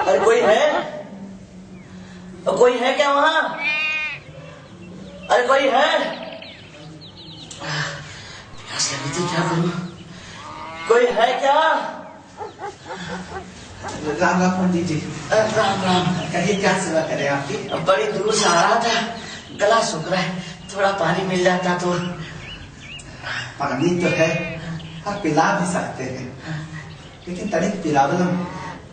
अरे कोई है? कोई है क्या वहां? अरे कोई है? प्यास लगी थी, क्या करूं? कोई है क्या? राम राम पंडित जी। राम राम। कहिए क्या सेवा करें आपकी? बड़ी दूर से आ रहा था, गला सूख रहा है, थोड़ा पानी मिल जाता तो। पानी तो है, आप पिला भी सकते हैं, लेकिन तनिक प्रॉब्लम।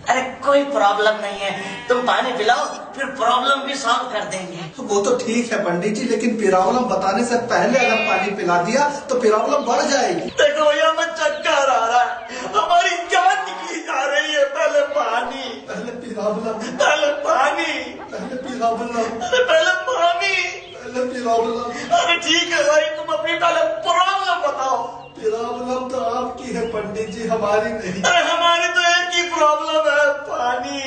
अरे कोई प्रॉब्लम नहीं है, तुम पानी पिलाओ, फिर प्रॉब्लम भी सॉल्व कर देंगे। वो तो ठीक है पंडित जी, लेकिन प्रॉब्लम बताने से पहले अगर पानी पिला दिया तो प्रॉब्लम बढ़ जाएगी। देखो भैया, मैं चक्कर आ रहा है, हमारी जान निकली जा रही है। पहले पानी, पहले प्रॉब्लम, पहले पानी, पहले प्रॉब्लम, अरे पहले पानी, पहले प्रॉब्लम। अरे ठीक है भाई, तुम अपनी पहले प्रॉब्लम बताओ। प्रॉब्लम तो आपकी है पंडित जी, हमारी नहीं। अरे हमारी तो एक ही प्रॉब्लम है, पानी।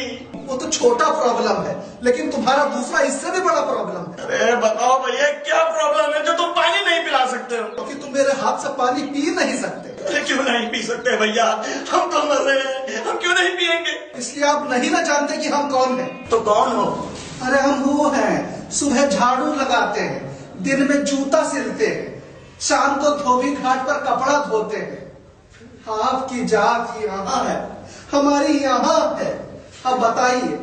वो तो छोटा प्रॉब्लम है, लेकिन तुम्हारा दूसरा इससे भी बड़ा प्रॉब्लम है। अरे बताओ भैया, क्या प्रॉब्लम है जो तुम पानी नहीं पिला सकते हो? क्योंकि तुम मेरे हाथ से पानी पी नहीं सकते। अरे क्यों नहीं पी सकते भैया, हम तो मर रहे हैं, हम क्यों नहीं पिएंगे? इसलिए आप नहीं ना जानते कि हम कौन हैं। तो कौन हो? अरे हम वो हैं, सुबह झाड़ू लगाते हैं, दिन में जूता सिलते हैं, शाम को धोबी घाट पर कपड़ा धोते हैं। आपकी जात यहाँ है, हमारी यहाँ है। अब बताइए,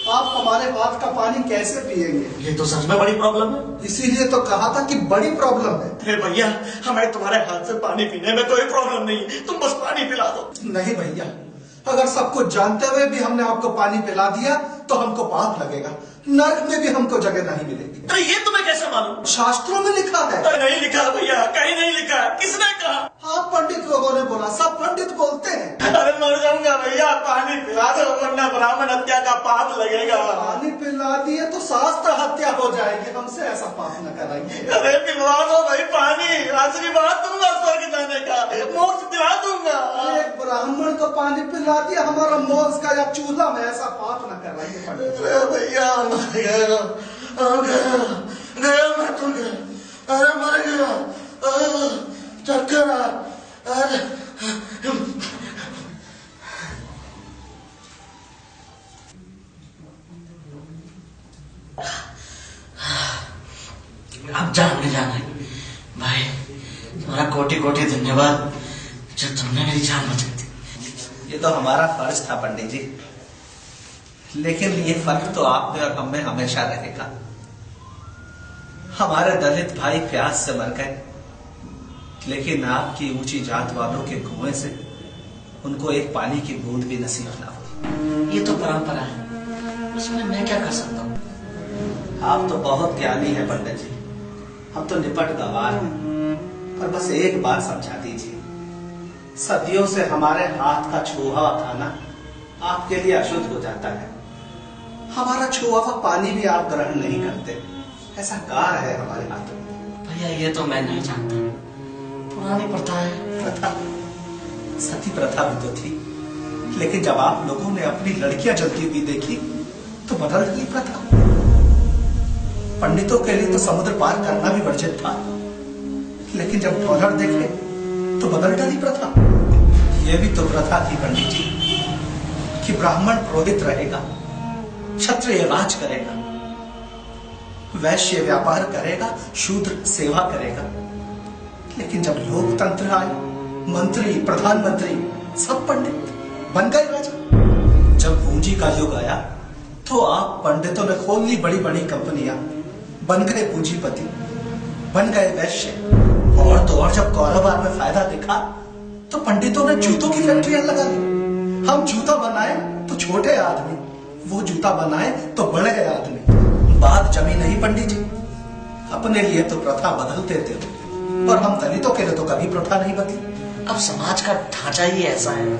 आप हमारे हाथ का पानी कैसे पिएंगे? ये तो सच में बड़ी प्रॉब्लम है। इसीलिए तो कहा था कि बड़ी प्रॉब्लम है। अरे भैया, हमें तुम्हारे हाथ से पानी पीने में कोई प्रॉब्लम नहीं है, तुम बस पानी पिला दो। नहीं भैया, अगर सब कुछ जानते हुए भी हमने आपको पानी पिला दिया तो हमको पाप लगेगा, नर्क में भी हमको जगह नहीं मिलेगी। अरे ये तुम्हें कैसे मालूम? शास्त्रों में लिखा है। अरे नहीं लिखा भैया, कहीं नहीं लिखा। किसने कहा? आप पंडित लोगों ने बोला, सब पंडित बोलते हैं। अरे मर जाऊंगा भैया, पानी पिला दो, वरना ब्राह्मण हत्या का पाप लगेगा। पानी पिला दिए तो शास्त्र हत्या हो जाएगी, हमसे ऐसा पाप न कराइए। अरे पिलवा दो भाई पानी, आशीर्वाद दूंगा स्वर्ग जाने का, मोक्ष दिला दूंगा। एक ब्राह्मण को पानी पिला दिया, हमारा मोक्ष का या चूल्हा में, ऐसा पाप न कराइए पंडित। अरे भैया मर गया, गया मैं तो गया, अरे मर गया, चक्कर आ, अरे अब जाने जाना है भाई, तुम्हारा कोटि कोटि धन्यवाद जो तुमने मेरी जान बचा दी। ये तो हमारा फर्ज था पंडित जी, लेकिन ये फर्क तो आप में और हम में हमेशा रहेगा। हमारे दलित भाई प्यास से मर गए, लेकिन आपकी ऊंची जात वालों के कुएं से उनको एक पानी की बूंद भी नसीब ना हुई। ये तो परंपरा है, उसमें मैं क्या कर सकता हूँ? आप तो बहुत ज्ञानी है पंडित जी, हम तो निपट गवार हैं, पर बस एक बार समझा दीजिए। सदियों से हमारे हाथ का छुआ हुआ खाना आपके लिए अशुद्ध हो जाता है, हमारा छुआ हुआ पानी भी आप ग्रहण नहीं करते, ऐसा कार है हमारे हाथों में। भैया ये तो मैं नहीं जानता, पुरानी प्रथा है। प्रथा, सती प्रथा भी तो थी, लेकिन जब आप लोगों ने अपनी लड़कियां जलती हुई देखी तो बदल गई प्रथा। पंडितों के लिए तो समुद्र पार करना भी वर्जित था, लेकिन जब डॉलर देखे तो बदल डाली प्रथा। यह भी तो प्रथा थी पंडित जी कि ब्राह्मण पुरोहित रहेगा, क्षत्रिय राज करेगा, वैश्य व्यापार करेगा, शूद्र सेवा करेगा। लेकिन जब लोकतंत्र आया, मंत्री प्रधानमंत्री सब पंडित बन गए राजा। जब पूंजी का युग आया तो आप पंडितों ने खोल ली बड़ी बड़ी कंपनियां, बन गए पूंजीपति, बन गए वैश्य। और तो और जब कारोबार में फायदा दिखा तो पंडितों ने जूतों की फैक्ट्रियां लगा ली। हम जूता बनाए तो छोटे आदमी, वो जूता बनाए तो बड़े आदमी। बात जमी नहीं पंडित जी, अपने लिए तो प्रथा बदलते थे, और हम दलितों के लिए तो कभी प्रथा नहीं बदली। अब समाज का ढांचा ही ऐसा है,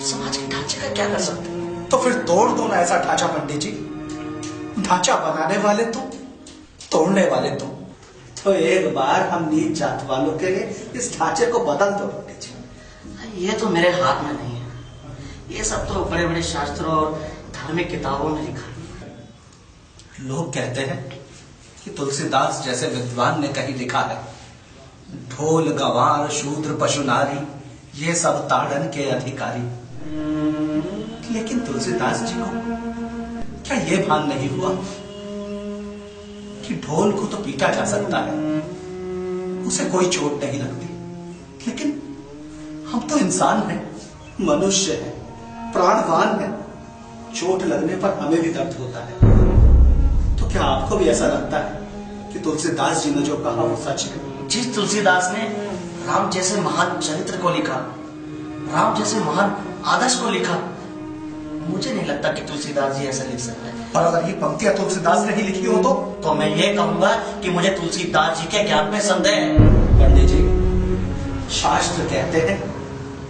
समाज के ढांचे का क्या कर सकते? तो फिर तोड़ दो ना ऐसा ढांचा पंडित जी। ढांचा बनाने वाले तुम, तोड़ने वाले तुम। तो एक बार हम नीच जात वालों के लिए इस ढांचे को बदल दो पंडित जी। ये तो मेरे हाथ में नहीं है, ये सब तो बड़े बड़े शास्त्रों और धार्मिक किताबों में लिखा है। लोग कहते हैं कि तुलसीदास जैसे विद्वान ने कहीं लिखा है, ढोल गवार शूद्र पशु नारी ये सब ताड़न के अधिकारी। लेकिन तुलसीदास जी को क्या ये भान नहीं हुआ कि ढोल को तो पीटा जा सकता है, उसे कोई चोट नहीं लगती, लेकिन हम तो इंसान हैं, मनुष्य हैं, प्राणवान हैं, चोट लगने पर हमें भी दर्द होता है। तो क्या आपको भी ऐसा लगता है कि तुलसीदास जी ने जो कहा वो सच है? जिस तुलसीदास ने राम जैसे महान चरित्र को लिखा, राम जैसे महान आदर्श को लिखा, मुझे नहीं लगता कि तुलसीदास जी ऐसा लिख सकते हैं। और अगर ये पंक्तियां तुलसीदास ने ही लिखी हो तो मैं ये कहूंगा कि मुझे तुलसीदास जी के ज्ञान में संदेह है। पंडित जी, शास्त्र कहते हैं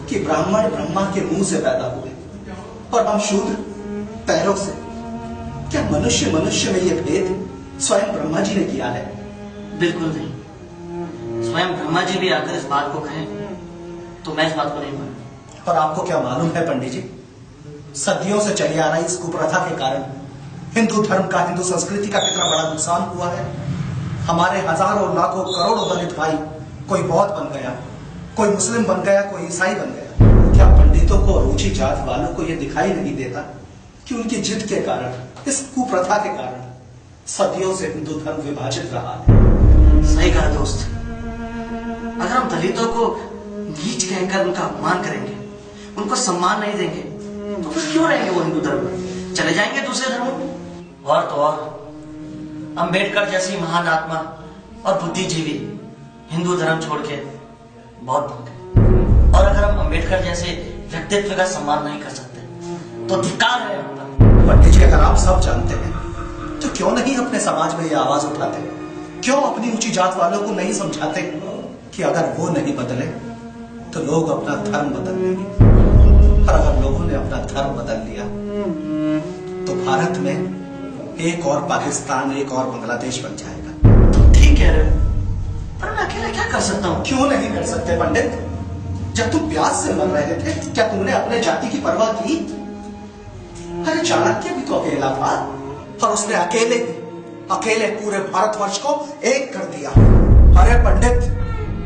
कि ब्राह्मण ब्रह्मा के मुंह से पैदा हुए और हम शूद्र पैरों से। क्या मनुष्य मनुष्य में यह भेद स्वयं ब्रह्मा जी ने किया है? बिल्कुल नहीं। स्वयं ब्रह्मा जी भी आकर इस बात को कहें तो मैं इस बात को नहीं मानूंगा। और आपको क्या मालूम है पंडित जी, सदियों से चली आ रही इस कुप्रथा के कारण हिंदू धर्म का, हिंदू संस्कृति का कितना बड़ा नुकसान हुआ है। हमारे हजारों लाखों करोड़ों दलित भाई, कोई बौद्ध बन गया, कोई मुस्लिम बन गया, कोई ईसाई बन गया। क्या पंडितों को और ऊंची जात वालों को यह दिखाई नहीं देता कि उनकी जिद के कारण, इस कुप्रथा के कारण सदियों से हिंदू धर्म विभाजित रहा है? सही कहा दोस्त। अगर हम दलितों को नीच कहकर उनका अपमान करेंगे, उनको सम्मान नहीं देंगे, तो फिर क्यों रहेंगे वो हिंदू धर्म में? चले जाएंगे दूसरे धर्मों में। और तो और अंबेडकर जैसी महान आत्मा और बुद्धिजीवी हिंदू धर्म छोड़ के बौद्ध बन गए। और अगर हम अंबेडकर जैसे व्यक्तित्व का सम्मान नहीं कर सकते तो धिक्कार है हम पर। पंडित जी, अगर आप सब जानते हैं तो क्यों नहीं अपने समाज में ये आवाज उठाते? क्यों अपनी ऊंची जात वालों को नहीं समझाते कि अगर वो नहीं बदले तो लोग अपना धर्म बदल लेंगे? और अगर लोगों ने अपना धर्म बदल लिया तो भारत में एक और पाकिस्तान, एक और बांग्लादेश बन जाएगा। तो ठीक कह रहे हो, पर मैं अकेला क्या कर सकता हूँ? क्यों नहीं कर सकते पंडित? जब तुम प्यास से मर रहे थे, क्या तुमने अपने जाति की परवाह की? अरे चाणक्य भी तो अकेला था और उसने अकेले पूरे भारतवर्ष को एक कर दिया। अरे पंडित,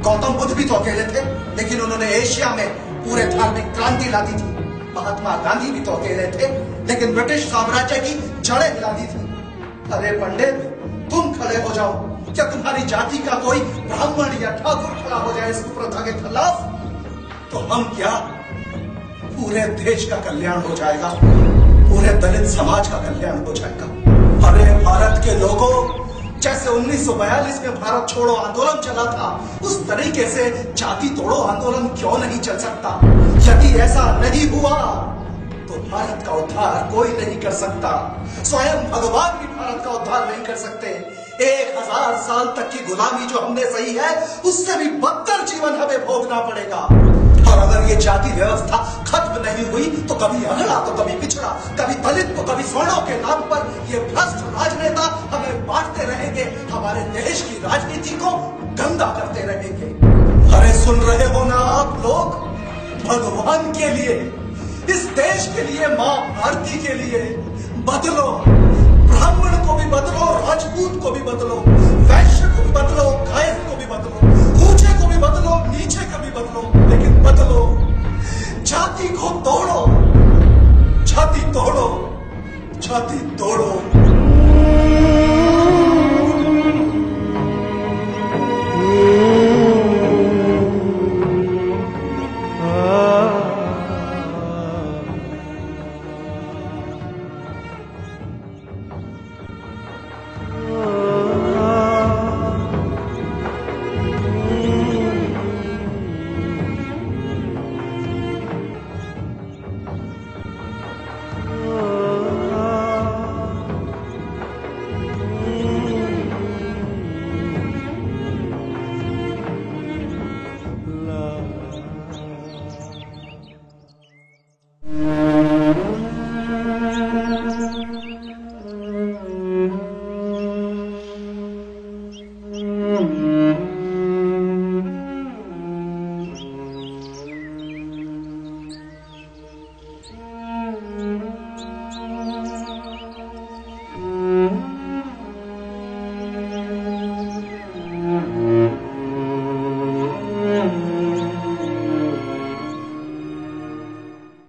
गौतम बुद्ध भी तो अकेले थे, लेकिन उन्होंने एशिया में पूरे धार्मिक क्रांति ला दी थी। महात्मा गांधी भी तो अकेले थे, लेकिन ब्रिटिश साम्राज्य की जड़ें हिला दी थी। अरे पंडित, तुम खड़े हो जाओ। क्या तुम्हारी जाति का कोई ब्राह्मण या ठाकुर खड़ा हो जाए इस कुप्रथा के खिलाफ, तो हम क्या, पूरे देश का कल्याण हो जाएगा, पूरे दलित समाज का कल्याण हो जाएगा। अरे भारत के लोगों, जैसे 1942 में भारत छोड़ो आंदोलन चला था, उस तरीके से जाति तोड़ो आंदोलन क्यों नहीं चल सकता? यदि ऐसा नहीं हुआ तो भारत का उद्धार कोई नहीं कर सकता। स्वयं भगवान भी भारत का उद्धार नहीं कर सकते। 1000 साल तक की गुलामी जो हमने सही है, उससे भी बदतर जीवन हमें भोगना पड़ेगा। और अगर ये जाति व्यवस्था खत्म नहीं हुई तो कभी अगड़ा तो कभी पिछड़ा, कभी दलित तो कभी स्वर्णों के नाम पर ये भ्रष्ट राजनेता हमें बांटते रहेंगे, हमारे देश की राजनीति को गंदा करते रहेंगे। अरे सुन रहे हो ना आप लोग? भगवान के लिए, इस देश के लिए, मां भारती के लिए बदलो। ब्राह्मण को भी बदलो, राजपूत को भी बदलो।